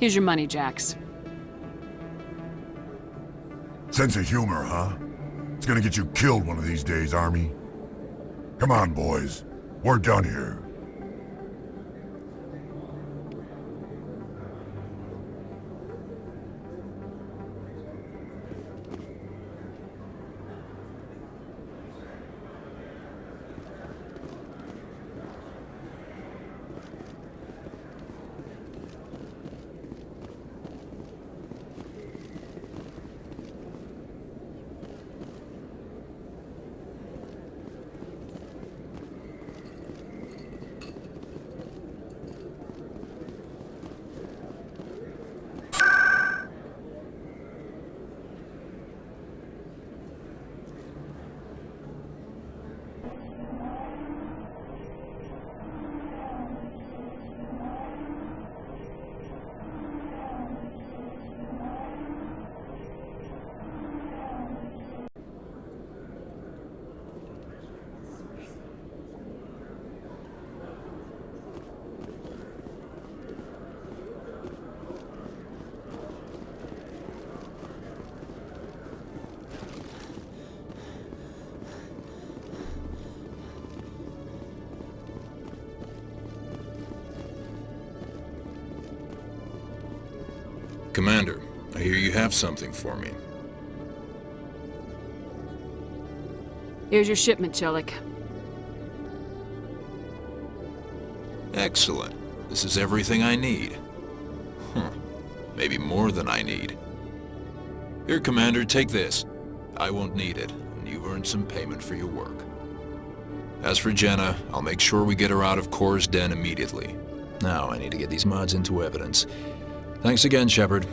Here's your money, Jax. Sense of humor, huh? It's gonna get you killed one of these days, Army. Come on, boys. We're done here. Commander, I hear you have something for me. Here's your shipment, Chelik. Excellent. This is everything I need. Maybe more than I need. Here, Commander, take this. I won't need it, and you've earned some payment for your work. As for Jenna, I'll make sure we get her out of Kor's den immediately. Now I need to get these mods into evidence. Thanks again, Shepard.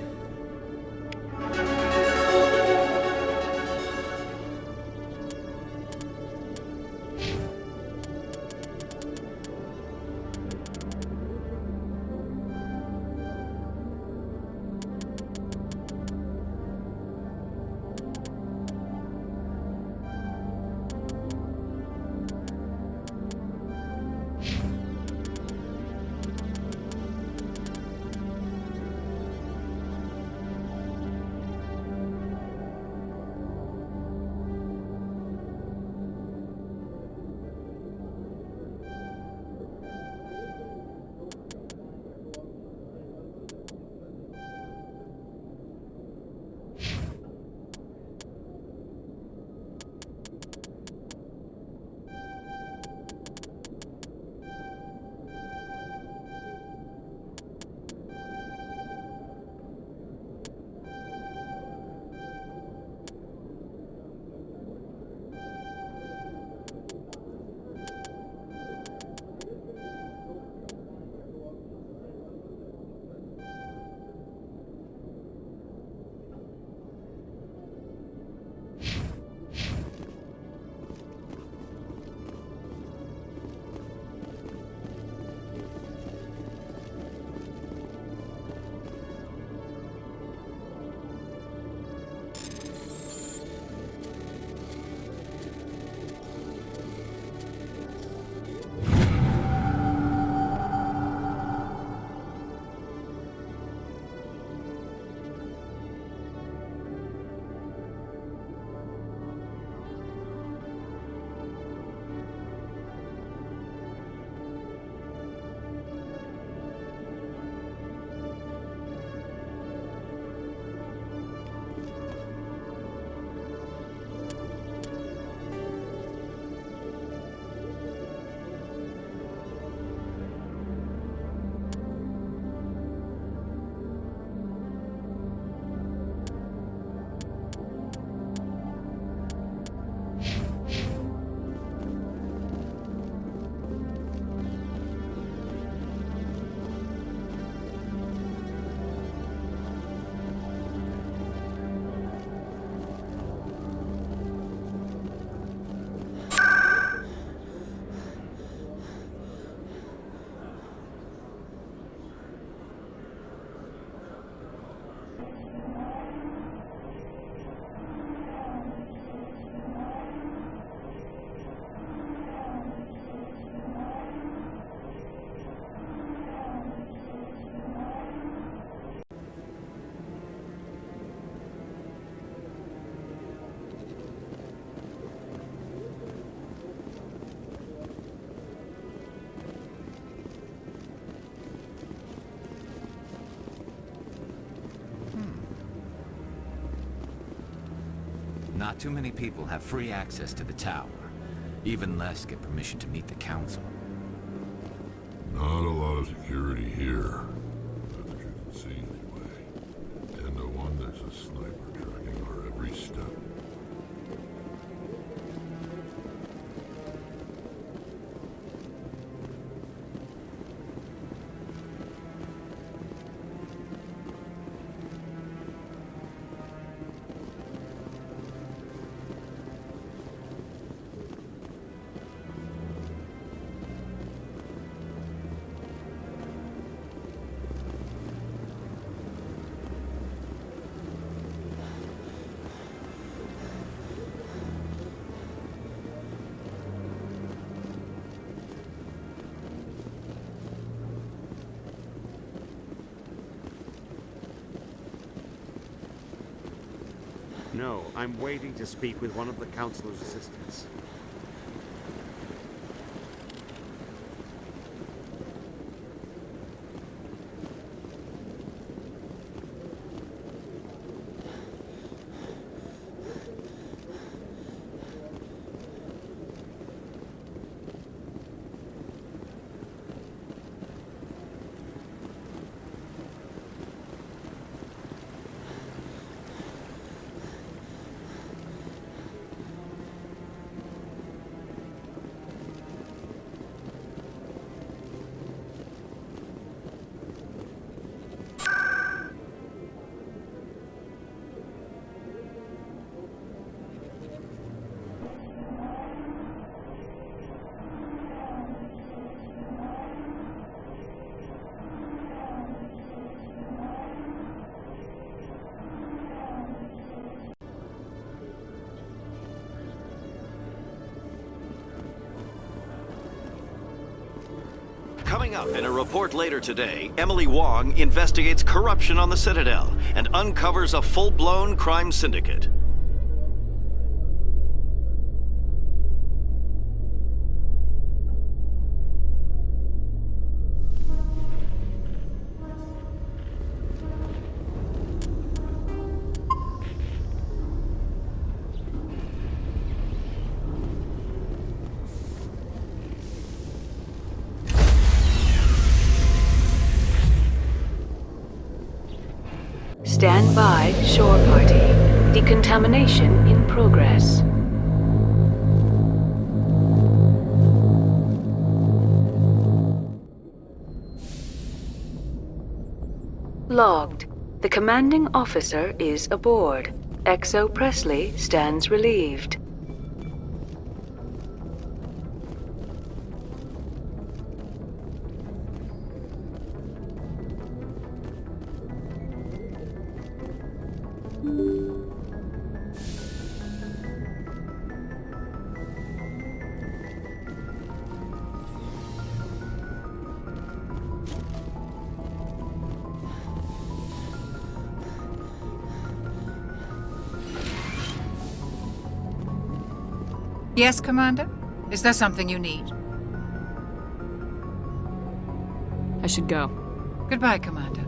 Not too many people have free access to the tower. Even less get permission to meet the council. Not a lot of security here. Not that you can see anyway. 10 to 1, there's a sniper tracking our every step. No, I'm waiting to speak with one of the Councilor's assistants. Coming up in a report later today, Emily Wong investigates corruption on the Citadel and uncovers a full-blown crime syndicate. Stand by, shore party. Decontamination in progress. Logged. The commanding officer is aboard. XO Presley stands relieved. Yes, Commander? Is there something you need? I should go. Goodbye, Commander.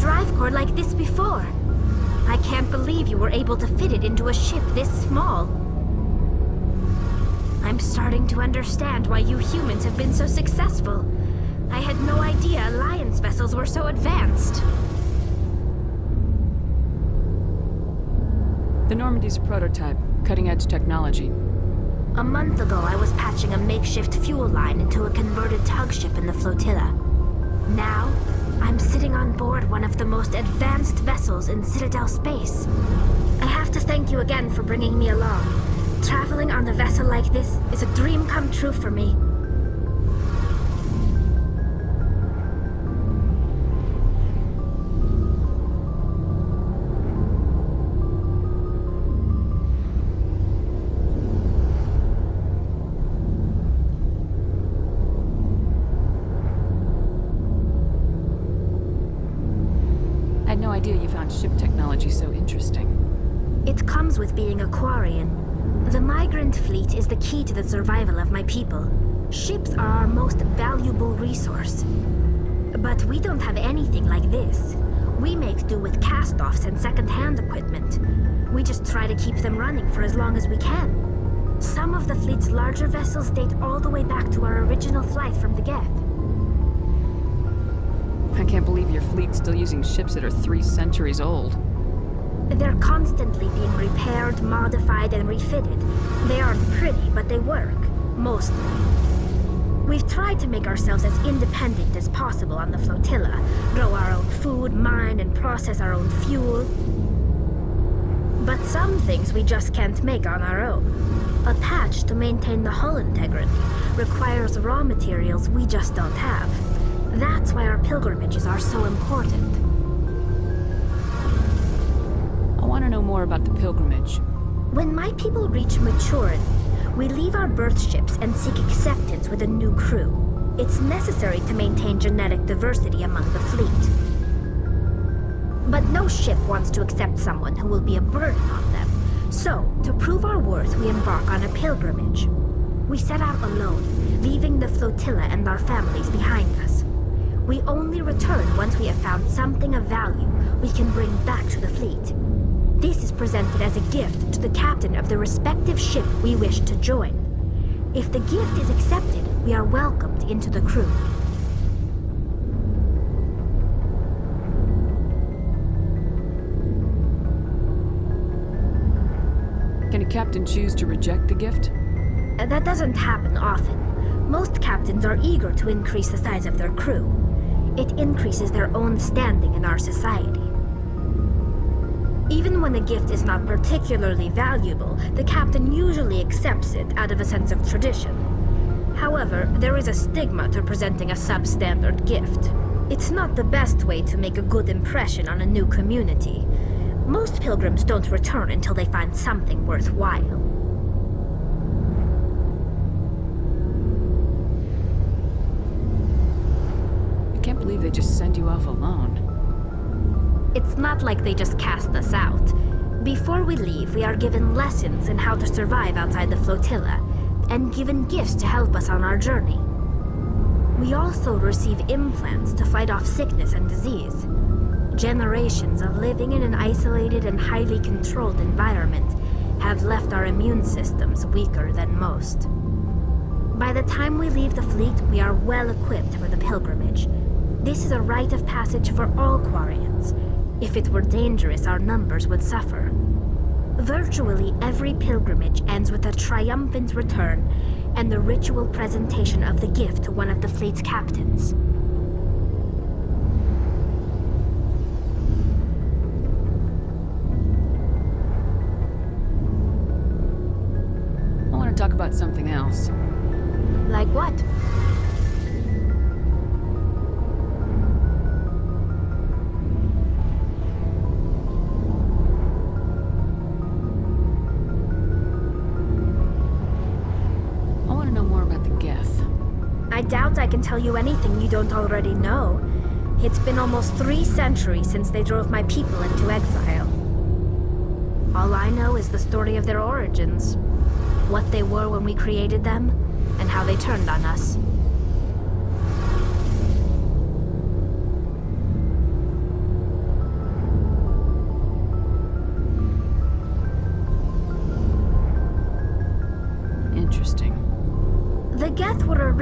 drive core like this before. I can't believe you were able to fit it into a ship this small. I'm starting to understand why you humans have been so successful. I had no idea Alliance vessels were so advanced. The Normandy's a prototype, cutting-edge technology. A month ago, I was patching a makeshift fuel line into a converted tug ship in the flotilla. Now, I'm sitting on board one of the most advanced vessels in Citadel space. I have to thank you again for bringing me along. Traveling on a vessel like this is a dream come true for me. I had no idea you found ship technology so interesting. It comes with being a Quarian. The migrant fleet is the key to the survival of my people. Ships are our most valuable resource. But we don't have anything like this. We make do with cast-offs and second-hand equipment. We just try to keep them running for as long as we can. Some of the fleet's larger vessels date all the way back to our original flight from the Geth. I can't believe your fleet's still using ships that are 3 centuries old. They're constantly being repaired, modified, and refitted. They aren't pretty, but they work. Mostly. We've tried to make ourselves as independent as possible on the flotilla. Grow our own food, mine, and process our own fuel. But some things we just can't make on our own. A patch to maintain the hull integrity requires raw materials we just don't have. That's why our pilgrimages are so important. I want to know more about the pilgrimage. When my people reach maturity, we leave our birth ships and seek acceptance with a new crew. It's necessary to maintain genetic diversity among the fleet. But no ship wants to accept someone who will be a burden on them. So, to prove our worth, we embark on a pilgrimage. We set out alone, leaving the flotilla and our families behind us. We only return once we have found something of value we can bring back to the fleet. This is presented as a gift to the captain of the respective ship we wish to join. If the gift is accepted, we are welcomed into the crew. Can a captain choose to reject the gift? That doesn't happen often. Most captains are eager to increase the size of their crew. It increases their own standing in our society. Even when a gift is not particularly valuable, the captain usually accepts it out of a sense of tradition. However, there is a stigma to presenting a substandard gift. It's not the best way to make a good impression on a new community. Most pilgrims don't return until they find something worthwhile. I can't believe they just send you off alone. It's not like they just cast us out. Before we leave, we are given lessons in how to survive outside the flotilla, and given gifts to help us on our journey. We also receive implants to fight off sickness and disease. Generations of living in an isolated and highly controlled environment have left our immune systems weaker than most. By the time we leave the fleet, we are well equipped for the pilgrimage. This is a rite of passage for all Quarians. If it were dangerous, our numbers would suffer. Virtually every pilgrimage ends with a triumphant return and the ritual presentation of the gift to one of the fleet's captains. I want to talk about something else. Like what? I doubt I can tell you anything you don't already know. It's been almost 3 centuries since they drove my people into exile. All I know is the story of their origins, what they were when we created them, and how they turned on us.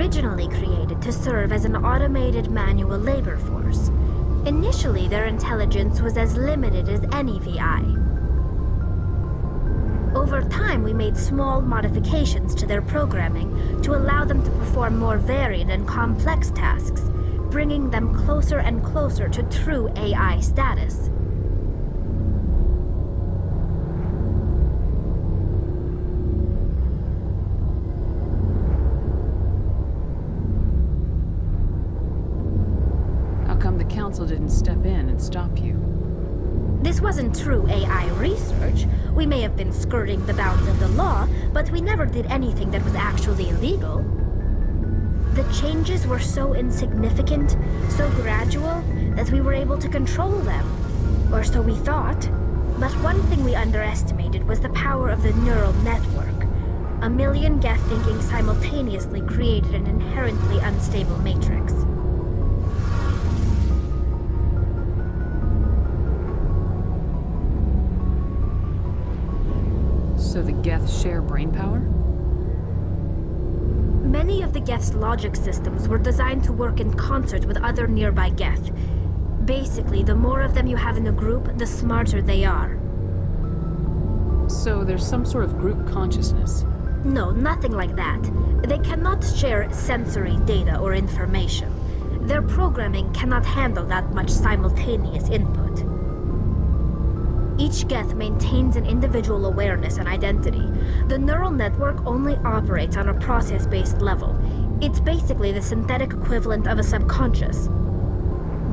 originally created to serve as an automated manual labor force. Initially, their intelligence was as limited as any VI. Over time, we made small modifications to their programming to allow them to perform more varied and complex tasks, bringing them closer and closer to true AI status. How come the Council didn't step in and stop you? This wasn't true AI research. We may have been skirting the bounds of the law, but we never did anything that was actually illegal. The changes were so insignificant, so gradual, that we were able to control them. Or so we thought. But one thing we underestimated was the power of the neural network. A million Geth thinking simultaneously created an inherently unstable matrix. So the Geth share brainpower? Many of the Geth's logic systems were designed to work in concert with other nearby Geth. Basically, the more of them you have in a group, the smarter they are. So there's some sort of group consciousness. No, nothing like that. They cannot share sensory data or information. Their programming cannot handle that much simultaneous input. Each Geth maintains an individual awareness and identity. The neural network only operates on a process-based level. It's basically the synthetic equivalent of a subconscious.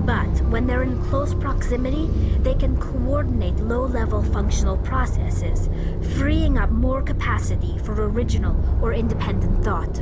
But when they're in close proximity, they can coordinate low-level functional processes, freeing up more capacity for original or independent thought.